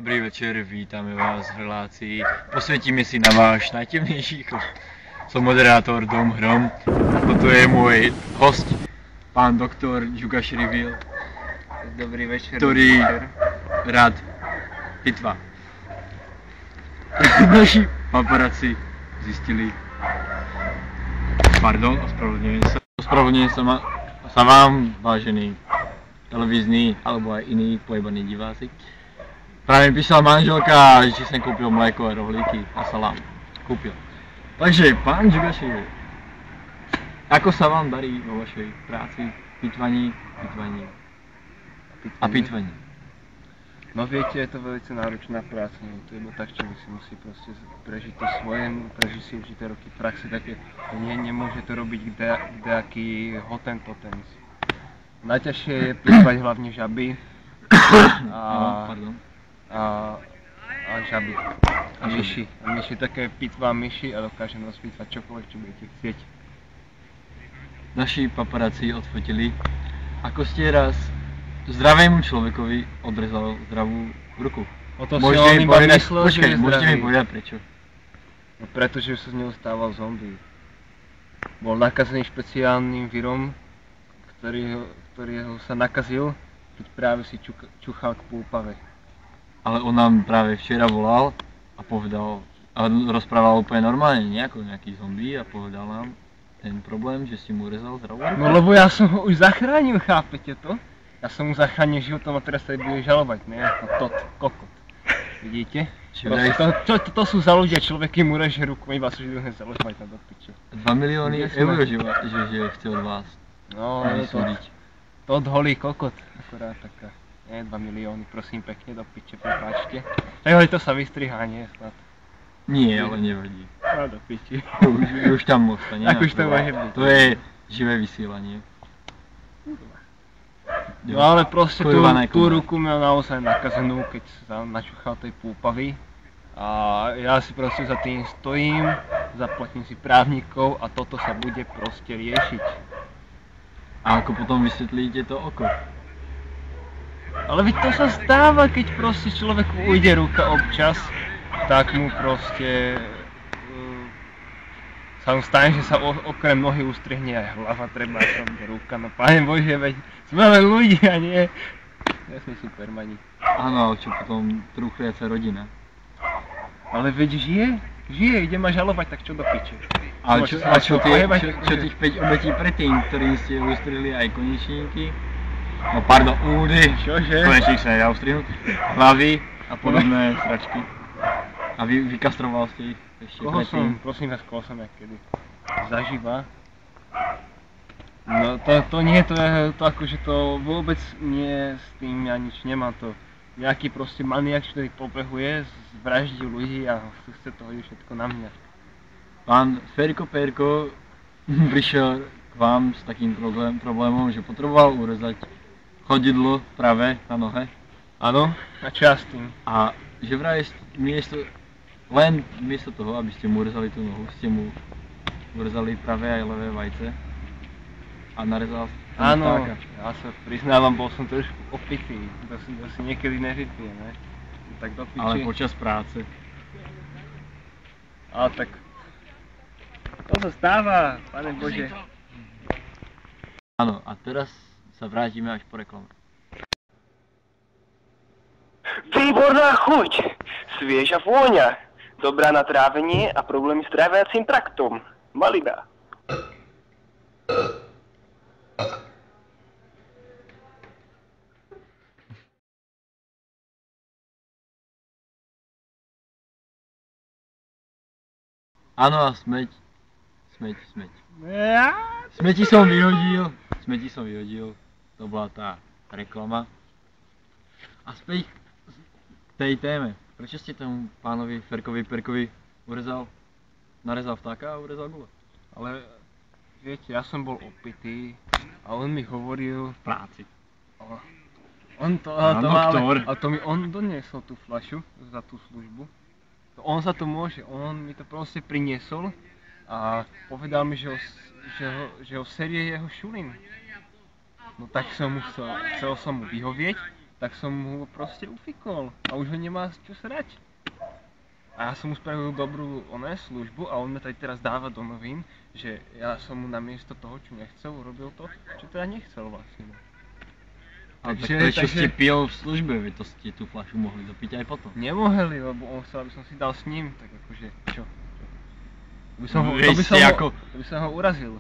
Dobrý večer, vítáme vás v relácii. Posvětíme si na váš najtemnejší chlap. Som moderátor Dom Hrom a toto je môj host, pán doktor Džugaš Rivil. Dobrý večer. Ktorý rád pitva. Naši paparazzi zistili. Pardon, ospravedlňujem sa vám, vážený televízny alebo aj iní pojebaní diváci. Práve mi písala manželka, že som kúpil mléko a rohlíky a salám. Kúpil. Takže, pán Džugaši, ako sa vám darí vo vašej práci, pitvaní a pitvaní? No viete, je to veľmi náročná práca, no to je tak, človek si musí proste prežiť to svoje, prežiť si určité roky praxe, také nemôže to robiť kdejaký hotentoten. Najťažšie je pitvať hlavne žaby a žaby a myši. A myši také pitvá myši a dokáže nás pitvať čokoľvek, čo budete chcieť. Naši paparazzi odfotili, ako ste raz zdravému človekovi odrezal zdravú ruku. O to si on iba myslel, že je zdravý. Môžete mi povedať prečo? No pretože sa z neho stával zombie. Bol nakazený špeciálnym vírom, ktorého sa nakazil, keď práve si čuchal k púpave. Ale on nám práve včera volal a povedal, a rozprával úplne normálne, nejako nejaký zombie a povedal nám ten problém, že si mu urezal zdravú ruku. No lebo ja som ho už zachránil, chápete to? Ja som mu zachránil životom a teraz sa bude žalovať, ne? No kokot. Vidíte? To sú za ľudia, človek im ureže ruku, iba sa žijú založmať na do piče. 2 milióny eur, že chce od vás. No, to odholí kokot, akorát taká. Nie, 2 milióny, prosím pekne, do piče, prepáčte. Takže to sa vystrihá, nie snad. Nie, ale nevadí. No, do piči. Už tam ostane. Tak už to môže byť. To je živé vysielanie. No ale proste tú ruku mal naozaj nakazenú, keď sa načuchal tej púpavy. A ja si proste za tým stojím, zaplatím si právnikov a toto sa bude proste riešiť. A ako potom vysvetlíte to oko? Ale veď to sa stáva, keď proste človeku ujde ruka občas, tak mu proste sa mu stane, že sa okrem nohy ustrihne aj hlava, treba som ruka, no Pane Bože, veď sme len ľudia, nie? Ja sme supermani. Áno, ale čo potom trúchliaca rodina? Ale veď žije, ide ma žalovať, tak čo do piče? Ale čo tých 5 obetí predtým, ktorým ste ustrihli aj konečníky? No pardon, údy, konečník sa nedá ustrihnúť, hlavy a podobné sračky. A vykastroval ste ich ešte predtým? Prosím vás, koho som jak kedy? Zaživa? No to nie, to je to akože to vôbec nie, s tým ja nič nemám to. Nejaký proste maniak, ktorý pobehuje, zvraždí ľudí a chce to hodiť všetko na mňa. Pán Ferko Perko prišiel k vám s takým problémom, že potreboval urezať chodidlo práve na nohe. Áno, a čo ja s tým? A že vraj miesto toho, aby ste mu urezali tú nohu, ste mu urezali pravé aj levé vajce a narezal tam vtáka. Áno, ja sa priznávam, bol som trošku opitý, to si niekedy nevypije, ne? Tak do piči. Ale počas práce. Ale tak to sa stáva, Pane Bože. Áno, a teraz sa vrátime až po reklame. Výborná chuť, svieža vôňa, dobrá na trávenie a problémy s tráviacím traktom. Malina. Áno a smeť. Smeti som vyhodil, to bola tá reklama. A späť k tej téme. Prečo ste tomu pánovi Ferkovi Perkovi narezal vtáka a urezal gule? Ale viete, ja som bol opitý a on mi hovoril v práci. On doniesol tú fľašu za tú službu. On za to môže, on mi to proste priniesol a povedal mi, že ho serie jeho šulin. No tak chcel som mu vyhovieť, tak som mu proste ufikol a už ho nemá čo srať. A ja som mu spravil dobrú službu a on ma tady teraz dáva do novín, že ja som mu namiesto toho, čo nechcel, urobil to, čo teda nechcel vlastne. Ale tak prečo ste pil v službe, veď to ste tú fľašu mohli dopiť aj potom. Nemohli, lebo on chcel, aby som si dal s ním, tak akože čo? To by som ho urazil.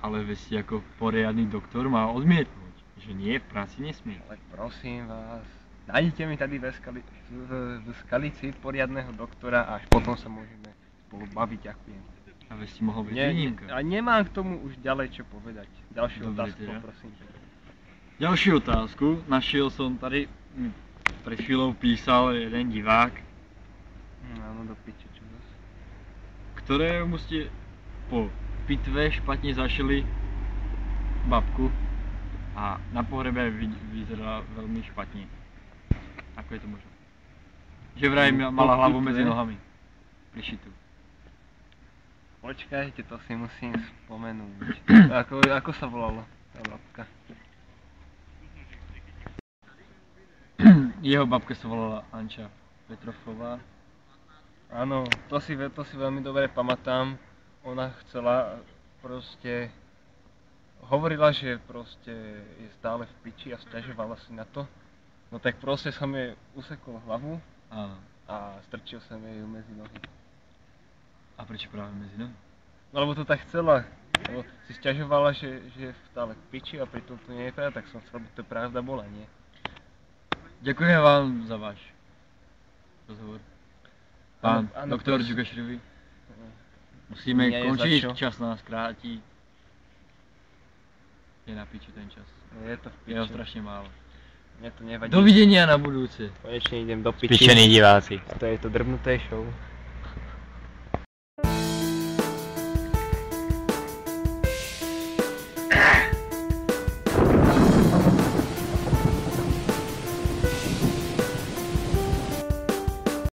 Ale vy ste ako poriadny doktor mal odmietnúť, že nie, v práci nesmie. Ale prosím vás, nájdite mi tady v Skalici poriadného doktora a až potom sa môžeme spolu baviť, ďakujem. A vy ste mohol byť výnimka. A nemám k tomu už ďalej čo povedať. Ďalšiu Dobre, otázku teda. poprosím. Ďalšiu otázku, našiel som tady, pred chvíľou písal jeden divák, Áno, do piče, čo zase. ktorému ste po pitve špatne zašili babku a na pohrebe vyzerala veľmi špatne. Ako je to možné? Že vraj mala hlavu medzi nohami. Prišitú. Počkajte, to si musím spomenúť. Ako sa volala tá babka? Jeho babka sa volala Anča Petrofová. Áno, to si veľmi dobre pamätám. Ona chcela proste... Hovorila, že proste je stále v piči a sťažovala si na to. No tak proste som jej usekol hlavu Áno. a strčil som jej ju medzi nohy. A prečo práve medzi nohy? No lebo to tak chcela. Lebo si sťažovala, že je stále v piči a pritom to nie je pravda, tak som chcel, aby to pravda bola, nie? Ďakujem vám za váš rozhovor. Pán Áno, doktor prosím. Džugašrovi. Musíme Nie je za končiť, čo. čas nás krátí. Je na piči ten čas. No je to v Je ho piči. strašne málo. Mne to nevadí. Dovidenia na budúce. Konečne idem do piči. Spičení diváci. A to je to Drbnuté show.